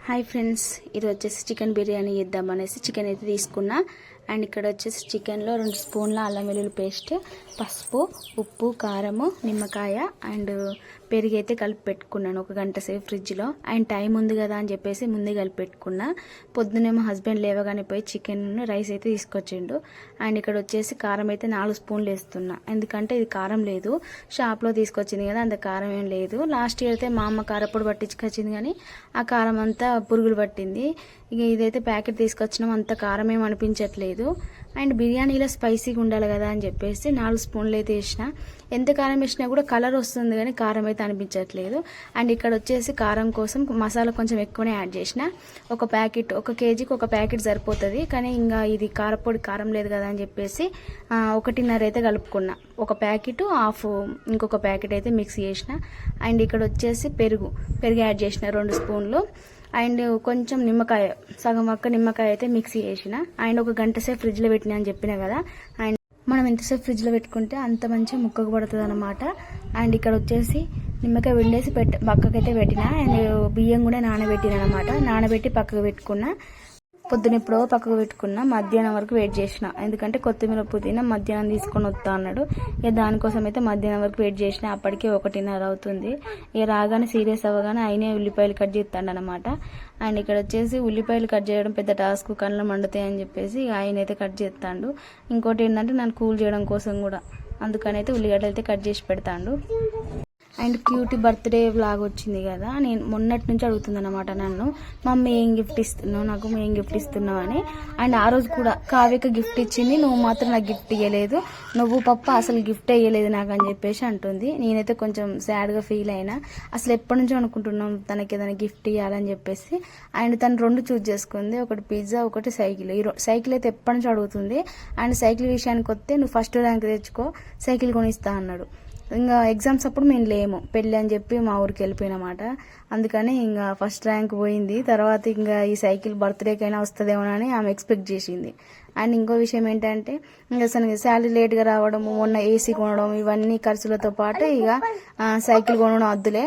Hi friends, ఈరోజు వచ్చేసి chicken biryani చేద్దాం అనేసి చికెన్ అయితే తీసుకున్నా. అండ్ ఇక్కడ వచ్చేసి చికెన్లో 2 స్పూన్ల అల్లం వెల్లుల్లి పేస్ట్, పసుపు, ఉప్పు, కారము, నిమ్మకాయ అండ్ పెరుగు అయితే కలిపి పెట్టుకున్నాను ఒక గంట సేపు ఫ్రిడ్జ్లో. అండ్ టైం ఉంది కదా అని చెప్పేసి ముందే కలిపి పెట్టుకున్నా. పొద్దున్నే మా హస్బెండ్ లేవగానే పోయి చికెన్ రైస్ అయితే తీసుకొచ్చిండు. అండ్ ఇక్కడ వచ్చేసి కారం అయితే 4 స్పూన్లు వేస్తున్నా, ఎందుకంటే ఇది కారం లేదు, షాప్లో తీసుకొచ్చింది కదా, అంత కారం ఏం లేదు. లాస్ట్ ఇయర్ అయితే మా అమ్మ కారపొడి పట్టించుకొచ్చింది కానీ ఆ కారం అంతా పురుగులు పట్టింది. ఇక ఇదైతే ప్యాకెట్ తీసుకొచ్చినాం, అంత కారం ఏం అనిపించట్లేదు. అండ్ బిర్యానీలో స్పైసీగా ఉండాలి కదా అని చెప్పేసి 4 స్పూన్లు అయితే వేసిన. ఎంత కారం వేసినా కూడా కలర్ వస్తుంది కానీ కారం అయితే అనిపించట్లేదు. అండ్ ఇక్కడ వచ్చేసి కారం కోసం మసాలా కొంచెం ఎక్కువనే యాడ్ చేసిన. ఒక కేజీకి ఒక ప్యాకెట్ సరిపోతుంది, కానీ ఇంకా ఇది కారపొడి కారం లేదు కదా అని చెప్పేసి 1.5 అయితే కలుపుకున్నా. ఒక ప్యాకెట్ హాఫ్ ఇంకొక ప్యాకెట్ అయితే మిక్స్ చేసిన. అండ్ ఇక్కడ వచ్చేసి పెరుగు యాడ్ చేసిన 2 స్పూన్లు. అండ్ కొంచెం నిమ్మకాయ, సగం ఒక్క నిమ్మకాయ అయితే మిక్సీ చేసిన. అండ్ ఒక గంట సేపు ఫ్రిడ్జ్లో పెట్టినా అని చెప్పిన కదా, అండ్ మనం ఎంతసేపు ఫ్రిడ్జ్లో పెట్టుకుంటే అంత మంచిగా ముక్కకు పడుతుంది అనమాట. అండ్ ఇక్కడ వచ్చేసి నిమ్మకాయ విండేసి పక్కకైతే పెట్టిన. అండ్ బియ్యం కూడా నానబెట్టిన అనమాట, నానబెట్టి పక్కకు పెట్టుకున్నా. పొద్దున ఎప్పుడో పక్కకు పెట్టుకున్నా, మధ్యాహ్నం వరకు వెయిట్ చేసిన, ఎందుకంటే కొత్తిమీర పుదీనా మధ్యాహ్నం తీసుకొని వస్తా అన్నాడు. ఇక దానికోసం అయితే మధ్యాహ్నం వరకు వెయిట్ చేసిన. అప్పటికే 1:30 అవుతుంది. ఇక రాగానే సీరియస్ అవ్వగానే ఆయనే ఉల్లిపాయలు కట్ చేస్తాడు అనమాట. అండ్ ఇక్కడ వచ్చేసి ఉల్లిపాయలు కట్ చేయడం పెద్ద టాస్క్, కళ్ళు మండుతాయి అని చెప్పేసి ఆయన అయితే కట్ చేస్తాడు. ఇంకోటి ఏంటంటే నన్ను కూల్ చేయడం కోసం కూడా, అందుకని అయితే ఉల్లిగడ్డలు అయితే కట్ చేసి పెడతాడు. అండ్ క్యూటీ బర్త్డే వ్లాగ్ వచ్చింది కదా, నేను మొన్నటి నుంచి అడుగుతుంది అనమాట నన్ను, మమ్మీ ఏం గిఫ్ట్ ఇస్తున్నావు, నాకు ఏం గిఫ్ట్ ఇస్తున్నావు అని. అండ్ ఆ రోజు కూడా కావ్యకి గిఫ్ట్ ఇచ్చింది, నువ్వు మాత్రం నాకు గిఫ్ట్ ఇవ్వలేదు, నువ్వు పప్ప అసలు గిఫ్ట్ ఇవ్వలేదు నాకు అని చెప్పేసి అంటుంది. నేనైతే కొంచెం సాడ్గా ఫీల్ అయినా. అసలు ఎప్పటి నుంచో అనుకుంటున్నాం తనకి ఏదైనా గిఫ్ట్ ఇవ్వాలని చెప్పేసి. అండ్ తను 2 చూస్ చేసుకుంది, ఒకటి పిజ్జా, ఒకటి సైకిల్. సైకిల్ అయితే ఎప్పటి నుంచో అడుగుతుంది. అండ్ సైకిల్ విషయానికి వస్తే నువ్వు ఫస్ట్ ర్యాంక్ తెచ్చుకో, సైకిల్ కొనిస్తా అన్నాడు. ఇంకా ఎగ్జామ్స్ అప్పుడు మేము లేము, పెళ్ళి అని చెప్పి మా ఊరికి వెళ్ళిపోయినమాట. అందుకని ఇంకా ఫస్ట్ ర్యాంక్ పోయింది. తర్వాత ఇంకా ఈ సైకిల్ బర్త్డేకైనా వస్తుందేమోనని ఆమె ఎక్స్పెక్ట్ చేసింది. అండ్ ఇంకో విషయం ఏంటంటే ఇంకా శాలరీ లేట్గా రావడము, మొన్న ఏసీ కొనడం, ఇవన్నీ ఖర్చులతో పాటు ఇక సైకిల్ కొనడం వద్దులే,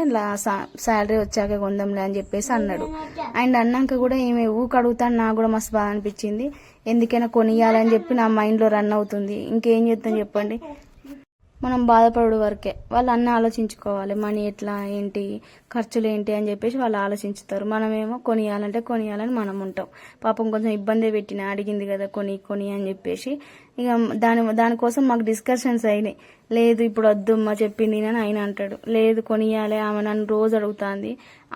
శాలరీ వచ్చాక కొందాంలే అని చెప్పేసి అన్నాడు. అండ్ అన్నాక కూడా ఈమె అడుగుతాను, నాకు కూడా మస్తు బాగా అనిపించింది. ఎందుకైనా కొనియాలని చెప్పి నా మైండ్లో రన్ అవుతుంది. ఇంకేం చేస్తాం చెప్పండి, మనం బాధపడు వరకే. వాళ్ళు అన్నీ ఆలోచించుకోవాలి, మనీ ఎట్లా ఏంటి, ఖర్చులు ఏంటి అని చెప్పేసి వాళ్ళు ఆలోచించుతారు. మనమేమో కొనియాలని మనం ఉంటాం. పాపం కొంచెం ఇబ్బంది పెట్టిన, అడిగింది కదా కొని అని చెప్పేసి. ఇక దానికోసం మాకు డిస్కషన్స్ అయినాయి. లేదు ఇప్పుడు వద్దు అమ్మ చెప్పింది అని ఆయన అంటాడు, లేదు కొనియాలి, ఆమె నన్ను రోజు అడుగుతుంది.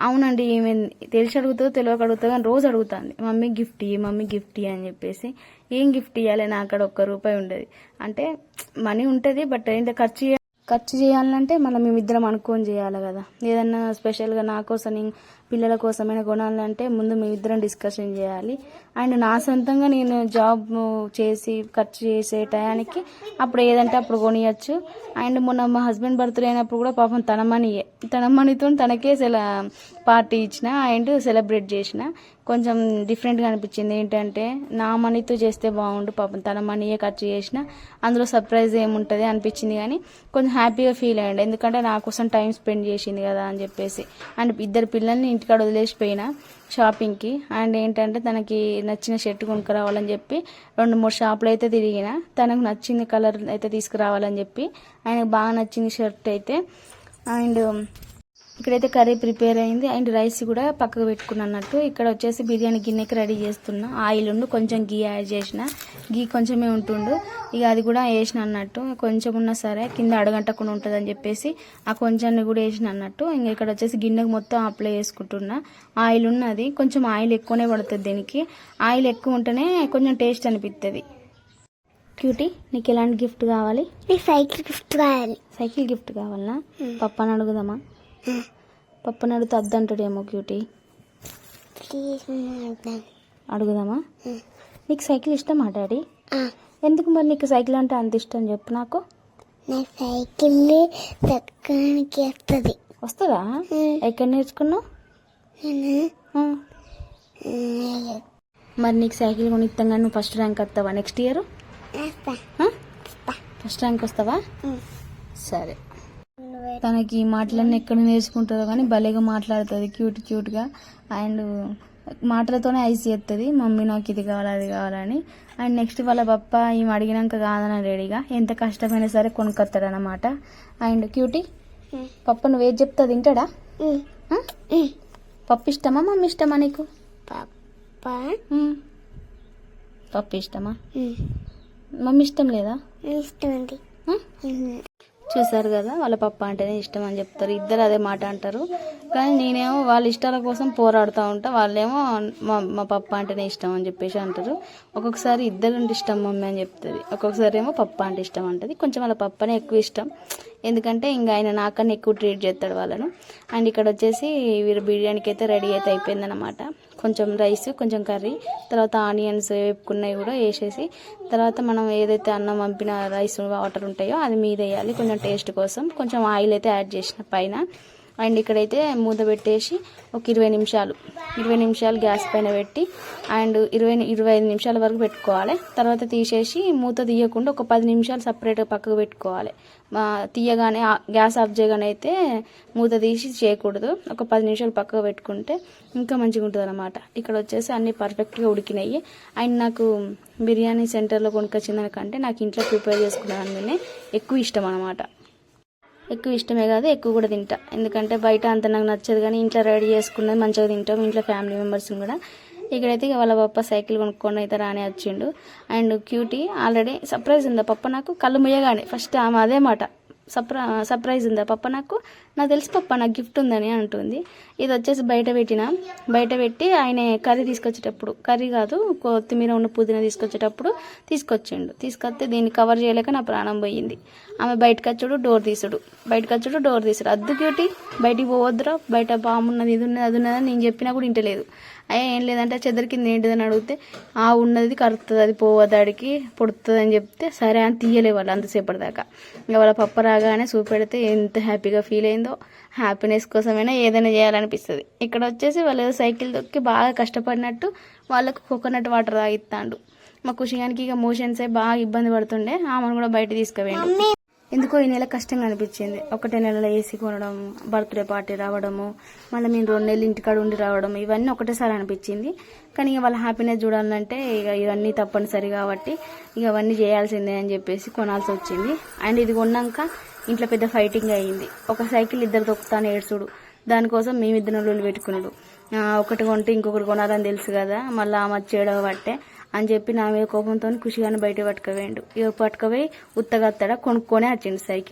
అవునండి, ఈమె తెలిసి అడుగుతుందో తెలియక అడుగుతుందో కానీ రోజు అడుగుతుంది, మమ్మీ గిఫ్ట్ అని చెప్పేసి. ఏం గిఫ్ట్ ఇవ్వాలి, నా అక్కడ ₹1 ఉండదు. అంటే మనీ ఉంటుంది, బట్ ఏంటంటే ఖర్చు చేయాలంటే మనం మేమిద్దరం అనుకొని చేయాలి కదా. ఏదన్నా స్పెషల్గా నా కోసం పిల్లల కోసమైనా కొనాలంటే ముందు మేమిద్దరం డిస్కషన్ చేయాలి. అండ్ నా సొంతంగా నేను జాబ్ చేసి ఖర్చు చేసే టయానికి అప్పుడు ఏదంటే అప్పుడు కొనియచ్చు. అండ్ మొన్న మా హస్బెండ్ బర్త్డే అయినప్పుడు కూడా పాపం తన మనీతో తనకే పార్టీ ఇచ్చిన అండ్ సెలబ్రేట్ చేసిన. కొంచెం డిఫరెంట్గా అనిపించింది. ఏంటంటే నా మనీతో చేస్తే బాగుండు, పాపం తన మనీయే ఖర్చు చేసిన, అందులో సర్ప్రైజ్ ఏముంటుంది అనిపించింది. కానీ కొంచెం హ్యాపీగా ఫీల్ అయ్యండి, ఎందుకంటే నా కోసం టైం స్పెండ్ చేసింది కదా అని చెప్పేసి. అండ్ 2 పిల్లల్ని ఇంటికాడ వదిలేసిపోయినా షాపింగ్కి. అండ్ ఏంటంటే తనకి నచ్చిన షర్ట్ కొనుక్కరావాలని చెప్పి 2-3 షాపులు అయితే తిరిగిన. తనకు నచ్చిన కలర్ అయితే తీసుకురావాలని చెప్పి, ఆయనకు బాగా నచ్చింది షర్ట్ అయితే. అండ్ ఇక్కడైతే కర్రీ ప్రిపేర్ అయింది. అండ్ రైస్ కూడా పక్కకు పెట్టుకున్నట్టు. ఇక్కడ వచ్చేసి బిర్యానీ గిన్నెకి రెడీ చేస్తున్నా. ఆయిల్ కొంచెం గీ యాడ్ చేసిన, గీ కొంచెమే ఉంటుండు, ఇక అది కూడా వేసిన అన్నట్టు. కొంచెం ఉన్నా సరే కింద అడగంటకుండా ఉంటుంది అని చెప్పేసి ఆ కొంచెంని కూడా వేసిన అన్నట్టు. ఇంకా ఇక్కడ వచ్చేసి గిన్నెకి మొత్తం అప్లై చేసుకుంటున్నా. ఆయిల్ ఉన్నది, కొంచెం ఆయిల్ ఎక్కువనే పడుతుంది దీనికి. ఆయిల్ ఎక్కువ ఉంటేనే కొంచెం టేస్ట్ అనిపిస్తుంది. క్యూటీ, నీకు ఎలాంటి గిఫ్ట్ కావాలి? సైకిల్ గిఫ్ట్ కావాలనా? పప్పని అడుగుదామా? పప్పని అడిగితే అద్దంటాడేమో క్యూటీ, అడుగుదామా? నీకు సైకిల్ ఇష్టమా డాడీ? ఎందుకు మరి నీకు సైకిల్ అంటే అంత ఇష్టం చెప్పు నాకు. సైకిల్ వస్తుందా? ఎక్కడ నేర్చుకున్నావు? మరి నీకు సైకిల్ కొనిస్తాగా నువ్వు ఫస్ట్ ర్యాంక్ వస్తావా నెక్స్ట్ ఇయర్? ఫస్ట్ ర్యాంక్ వస్తావా? సరే. తనకి ఈ మాటలన్నీ ఎక్కడ నేర్చుకుంటుందో కానీ భలేగా మాట్లాడుతుంది, క్యూట్గా. అండ్ మాటలతోనే ఐస్ చేస్తుంది, మమ్మీ నాకు ఇది కావాలి అది కావాలని. అండ్ నెక్స్ట్ వాళ్ళ పప్ప ఈమె అడిగినాక కాదన రెడీగా ఎంత కష్టమైనా సరే కొనుక్కొస్తాడు అన్నమాట. అండ్ క్యూటీ పప్ప నువ్వేది చెప్తా తింటాడా? పప్పు ఇష్టమా మమ్మీ ఇష్టమా నీకు? పప్పు ఇష్టమా? మమ్మీ ఇష్టం లేదా? ఇష్టమండి. చూసారు కదా, వాళ్ళ పప్ప అంటేనే ఇష్టం అని చెప్తారు, ఇద్దరు అదే మాట అంటారు. కానీ నేనేమో వాళ్ళ ఇష్టాల కోసం పోరాడుతూ ఉంటా, వాళ్ళేమో మా పప్ప అంటేనే ఇష్టం అని చెప్పేసి అంటారు. ఒక్కొక్కసారి ఇద్దరు అంటే ఇష్టం మమ్మీ అని చెప్తుంది, ఒక్కొక్కసారి ఏమో పప్ప అంటే ఇష్టం అంటది. కొంచెం వాళ్ళ పప్పనే ఎక్కువ ఇష్టం, ఎందుకంటే ఇంకా ఆయన నాకన్నా ఎక్కువ ట్రీట్ చేస్తాడు వాళ్ళను. అండ్ ఇక్కడ వచ్చేసి వీరు బిర్యానీకి అయితే రెడీ అయితే అయిపోయిందనమాట. కొంచెం రైస్, కొంచెం కర్రీ, తర్వాత ఆనియన్స్ వేపుకున్నవి కూడా వేసేసి, తర్వాత మనం ఏదైతే అన్నం పంపిన రైస్ వాటర్ ఉంటాయో అది మీద వేయాలి కొంచెం టేస్ట్ కోసం. కొంచెం ఆయిల్ అయితే యాడ్ చేసిన పైన. అండ్ ఇక్కడైతే మూత పెట్టేసి ఒక 20 నిమిషాలు గ్యాస్ పైన పెట్టి అండ్ 25 నిమిషాల వరకు పెట్టుకోవాలి. తర్వాత తీసేసి మూత తీయకుండా ఒక 10 నిమిషాలు సపరేట్గా పక్కకు పెట్టుకోవాలి. తీయగానే గ్యాస్ ఆఫ్ చేయగానే అయితే మూత తీసి చేయకూడదు, ఒక 10 నిమిషాలు పక్కకు పెట్టుకుంటే ఇంకా మంచిగా ఉంటుంది అనమాట. ఇక్కడ వచ్చేసి అన్నీ పర్ఫెక్ట్గా ఉడికినాయి. అండ్ నాకు బిర్యానీ సెంటర్లో కొనుక్కొచ్చిన దానికంటే నాకు ఇంట్లో ప్రిపేర్ చేసుకున్న దానినే ఎక్కువ ఇష్టం అనమాట. ఎక్కువ ఇష్టమే కాదు, ఎక్కువ కూడా తింటా, ఎందుకంటే బయట అంత నాకు నచ్చదు, కానీ ఇంట్లో రెడీ చేసుకున్నది మంచిగా తింటాం, ఇంట్లో ఫ్యామిలీ మెంబర్స్ని కూడా. ఇక్కడైతే వాళ్ళ పప్ప సైకిల్ కొనుక్కొని అయితే రాని వచ్చిండు. అండ్ క్యూటీ ఆల్రెడీ సర్ప్రైజ్ ఉందా పప్ప నాకు, కళ్ళు ముయ్యగానే ఫస్ట్ ఆమె అదే మాట, సర్ప్రైజ్ ఉందా పప్ప నాకు తెలిసి పప్ప నాకు గిఫ్ట్ ఉందని అంటుంది. ఇది వచ్చేసి బయట పెట్టి ఆయన కర్రీ తీసుకొచ్చేటప్పుడు, కర్రీ కాదు కొత్తిమీర ఉన్న పుదీనా తీసుకొచ్చేటప్పుడు తీసుకొస్తే దీన్ని కవర్ చేయలేక నా ప్రాణం పోయింది. ఆమె బయటకు వచ్చాడు డోర్ తీసుడు అద్దు క్యూటీ బయటికి పోవద్దురా, బయట బాగున్నది ఇది ఉన్నది అది ఉన్నదని నేను చెప్పినా కూడా ఇంటలేదు. ఏం లేదంటే చెద్దరి కింద ఏంటిదని అడిగితే ఉన్నది కరుతుంది, అది పోవదాడికి పొడుతుంది అని చెప్తే సరే అని తీయలే వాళ్ళు అంతసేపటి దాకా. ఇంకా వాళ్ళ పప్ప రాగానే చూపెడితే ఎంత హ్యాపీగా ఫీల్ అయిందో. హ్యాపీనెస్ కోసమైనా ఏదైనా చేయాలనిపిస్తుంది. ఇక్కడ వచ్చేసి వాళ్ళు సైకిల్ తొక్కి బాగా కష్టపడినట్టు వాళ్ళకు కోకోనట్ వాటర్ తాగిస్తాడు. మా కుషిగానికి ఇక మోషన్సే బాగా ఇబ్బంది పడుతుండే, ఆమెను కూడా బయట తీసుకుపోయిండు. ఎందుకో ఈ నెల కష్టంగా అనిపించింది. 1 నెలలో ఏసీ కొనడం, బర్త్డే పార్టీ రావడము, మళ్ళీ మేము 2 నెలలు ఇంటికాడ ఉండి రావడం, ఇవన్నీ ఒకటేసారి అనిపించింది. కానీ ఇక వాళ్ళ హ్యాపీనెస్ చూడాలంటే ఇక ఇవన్నీ తప్పనిసరి కాబట్టి ఇక అవన్నీ చేయాల్సిందే అని చెప్పేసి కొనాల్సి వచ్చింది. అండ్ ఇది కొన్నాక ఇంట్లో పెద్ద ఫైటింగ్ అయ్యింది. ఒక సైకిల్ ఇద్దరు తొక్కుతాను ఏడ్చుడు, దానికోసం మేమిద్దరు నొల్లు పెట్టుకున్నాడు. ఒకటి కొంటే ఇంకొకటి కొనాలని తెలుసు కదా, మళ్ళీ ఆమె చేయడం బట్టే అని చెప్పి నా మీద కోపంతో ఖుషిగానే బయట పట్టుకుపోయిండు. ఇక పట్టుకుపోయి ఉత్తగత్తడా కొనుక్కొనే వచ్చిండు సైకిల్.